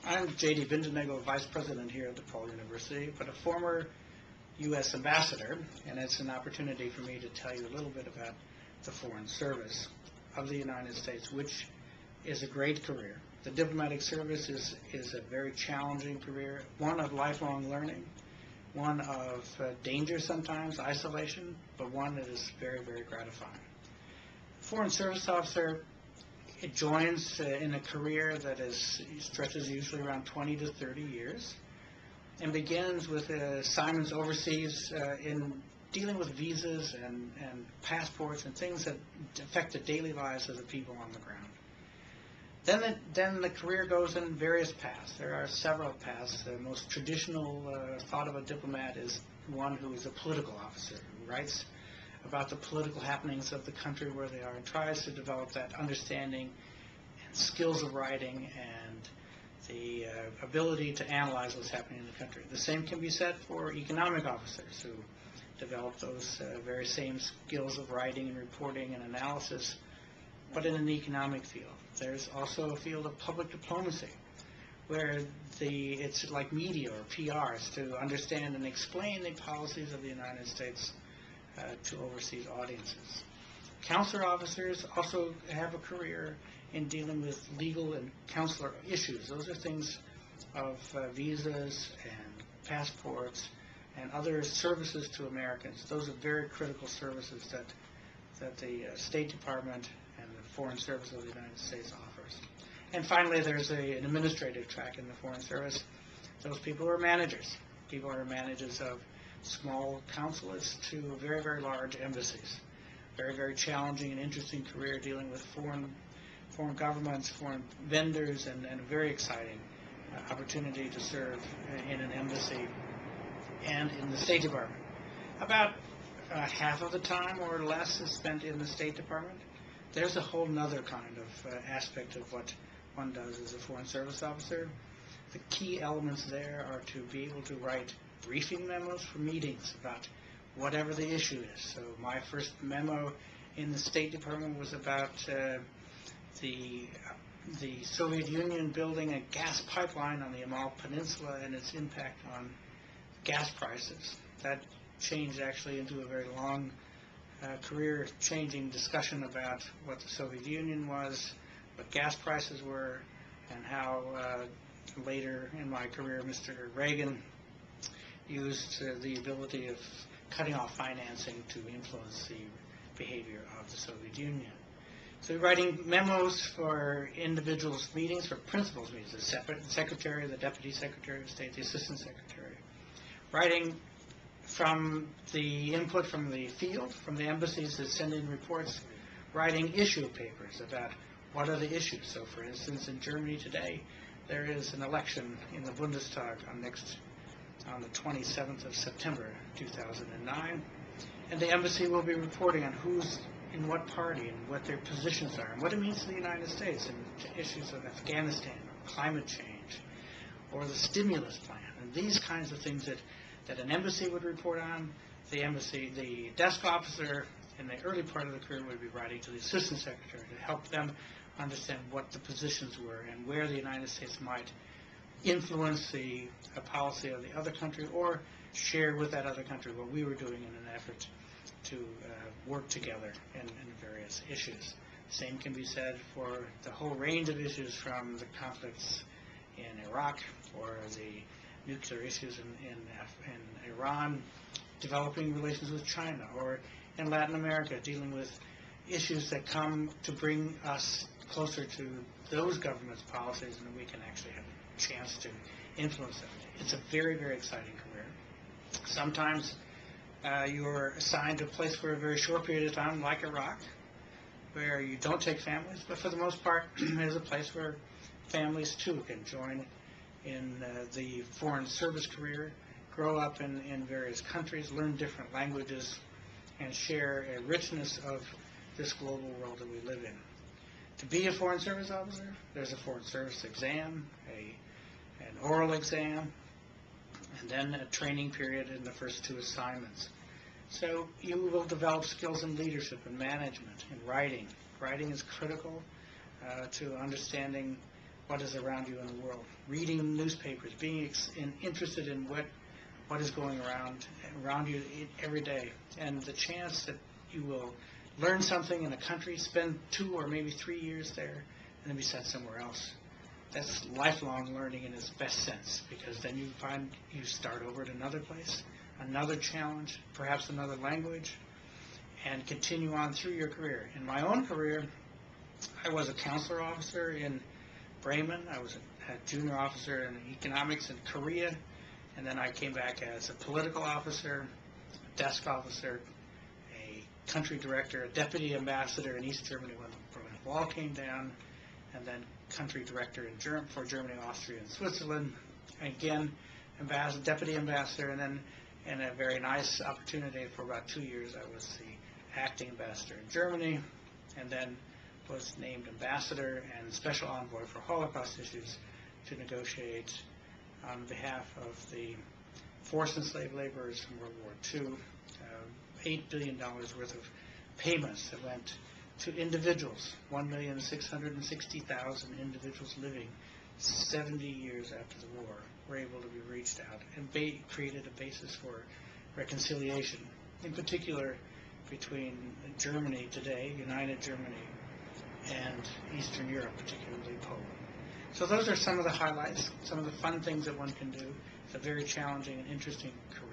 I'm J.D. Bindenagel, Vice President here at DePaul University, but a former U.S. Ambassador, and it's an opportunity for me to tell you a little bit about the Foreign Service of the United States, which is a great career. The diplomatic service is a very challenging career, one of lifelong learning, one of danger sometimes, isolation, but one that is very, very gratifying. Foreign Service Officer, it joins in a career that stretches usually around 20 to 30 years and begins with assignments overseas in dealing with visas and passports and things that affect the daily lives of the people on the ground. Then the career goes in various paths. There are several paths. The most traditional thought of a diplomat is one who is a political officer, who writes about the political happenings of the country where they are and tries to develop that understanding and skills of writing and the ability to analyze what's happening in the country. The same can be said for economic officers who develop those very same skills of writing and reporting and analysis, but in an economic field. There's also a field of public diplomacy where it's like media or PR, is to understand and explain the policies of the United States to overseas audiences. Consular officers also have a career in dealing with legal and consular issues. Those are things of visas and passports and other services to Americans. Those are very critical services that the State Department and the Foreign Service of the United States offers. And finally, there's an administrative track in the Foreign Service. Those people are managers. People are managers of small consulates to very, very large embassies. Very, very challenging and interesting career dealing with foreign governments, foreign vendors, and a very exciting opportunity to serve in an embassy and in the State Department. About half of the time or less is spent in the State Department. There's a whole nother kind of aspect of what one does as a Foreign Service officer. The key elements there are to be able to write briefing memos for meetings about whatever the issue is. So my first memo in the State Department was about the Soviet Union building a gas pipeline on the Amal Peninsula and its impact on gas prices. That changed actually into a very long career-changing discussion about what the Soviet Union was, what gas prices were, and how later in my career Mr. Reagan used the ability of cutting off financing to influence the behavior of the Soviet Union. So writing memos for individuals' meetings, for principals' meetings, the secretary, the deputy secretary of state, the assistant secretary. Writing from the input from the field, from the embassies that send in reports, writing issue papers about what are the issues. So for instance, in Germany today, there is an election in the Bundestag on the 27th of September 2009, and the embassy will be reporting on who's in what party and what their positions are and what it means to the United States and issues of Afghanistan or climate change or the stimulus plan and these kinds of things that an embassy would report on. The desk officer in the early part of the career would be writing to the assistant secretary to help them understand what the positions were and where the United States might influence the policy of the other country or share with that other country what we were doing in an effort to work together in various issues. Same can be said for the whole range of issues from the conflicts in Iraq or the nuclear issues in Iran, developing relations with China, or in Latin America dealing with issues that come to bring us closer to those governments' policies and we can actually have a chance to influence them. It's a very, very exciting career. Sometimes you're assigned to a place for a very short period of time, like Iraq, where you don't take families, but for the most part, there's a place where families too can join in the foreign service career, grow up in various countries, learn different languages, and share a richness of this global world that we live in. To be a Foreign Service officer, there's a Foreign Service exam, an oral exam, and then a training period in the first two assignments. So you will develop skills in leadership and management and writing. Writing is critical to understanding what is around you in the world, reading newspapers, being interested in what is going around you every day, and the chance that you will learn something in a country, spend 2 or maybe 3 years there, and then be sent somewhere else. That's lifelong learning in its best sense, because then you find you start over at another place, another challenge, perhaps another language, and continue on through your career. In my own career, I was a counselor officer in Bremen. I was a junior officer in economics in Korea, and then I came back as a political officer, a desk officer, a country director, a deputy ambassador in East Germany when the Berlin Wall came down, and then country director for Germany, Austria, and Switzerland. Again, deputy ambassador, and then in a very nice opportunity for about 2 years, I was the acting ambassador in Germany, and then was named ambassador and special envoy for Holocaust issues to negotiate on behalf of the forced enslaved laborers from World War II, $8 billion worth of payments that went to individuals, 1,660,000 individuals living 70 years after the war were able to be reached out and created a basis for reconciliation, in particular between Germany today, United Germany, and Eastern Europe, particularly Poland. So those are some of the highlights, some of the fun things that one can do. It's a very challenging and interesting career.